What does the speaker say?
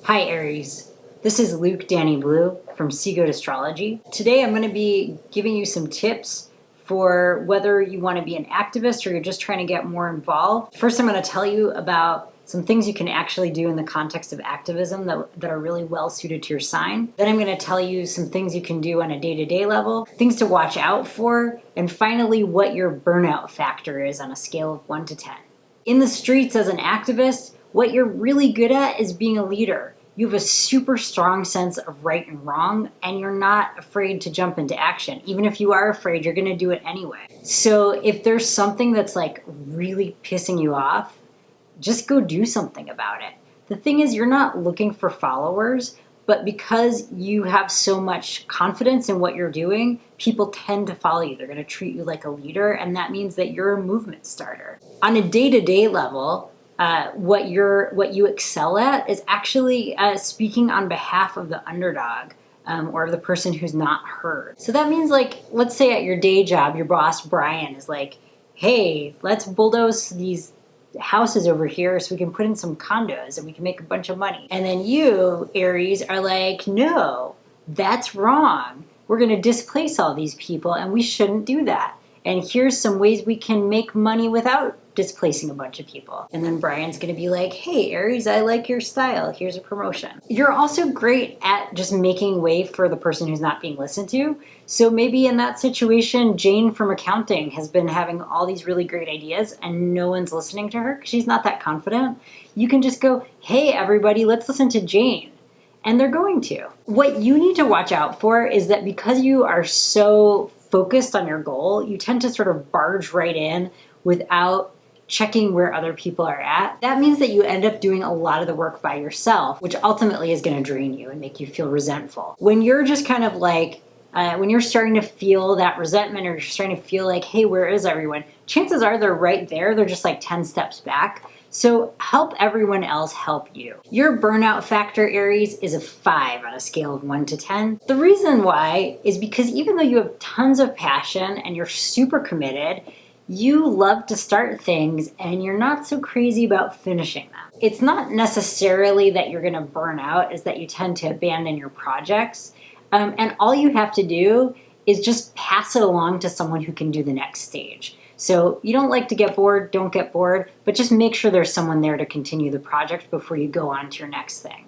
Hi Aries, this is Luke Danny Blue from Seagoat Astrology. Today I'm going to be giving you some tips for whether you want to be an activist or you're just trying to get more involved. First, I'm going to tell you about some things you can actually do in the context of activism that are really well suited to your sign. Then I'm going to tell you some things you can do on a day-to-day level, things to watch out for, and finally what your burnout factor is on a scale of 1 to 10. In the streets as an activist, what you're really good at is being a leader. You have a super strong sense of right and wrong, and you're not afraid to jump into action. Even if you are afraid, you're gonna do it anyway. So if there's something that's like really pissing you off, just go do something about it. The thing is, you're not looking for followers, but because you have so much confidence in what you're doing, people tend to follow you. They're gonna treat you like a leader, and that means that you're a movement starter. On a day-to-day level, what you excel at is actually speaking on behalf of the underdog or the person who's not heard. So that means, like, let's say at your day job, your boss Brian is like, "Hey, let's bulldoze these houses over here so we can put in some condos and we can make a bunch of money." And then you, Aries, are like, "No, that's wrong. We're going to displace all these people and we shouldn't do that. And here's some ways we can make money without displacing a bunch of people." And then Brian's going to be like, "Hey, Aries, I like your style. Here's a promotion." You're also great at just making way for the person who's not being listened to. So maybe in that situation, Jane from accounting has been having all these really great ideas and no one's listening to her because she's not that confident. You can just go, "Hey, everybody, let's listen to Jane." And they're going to. What you need to watch out for is that because you are so focused on your goal, you tend to sort of barge right in without checking where other people are at. That means that you end up doing a lot of the work by yourself, which ultimately is going to drain you and make you feel resentful. When you're just kind of like, when you're starting to feel that resentment or you're starting to feel like, "Hey, where is everyone?" Chances are they're right there. They're just like 10 steps back. So help everyone else help you. Your burnout factor, Aries, is a 5 on a scale of 1 to 10. The reason why is because even though you have tons of passion and you're super committed, you love to start things and you're not so crazy about finishing them. It's not necessarily that you're going to burn out, it's that you tend to abandon your projects. And all you have to do is just pass it along to someone who can do the next stage. So you don't like to get bored, don't get bored, but just make sure there's someone there to continue the project before you go on to your next thing.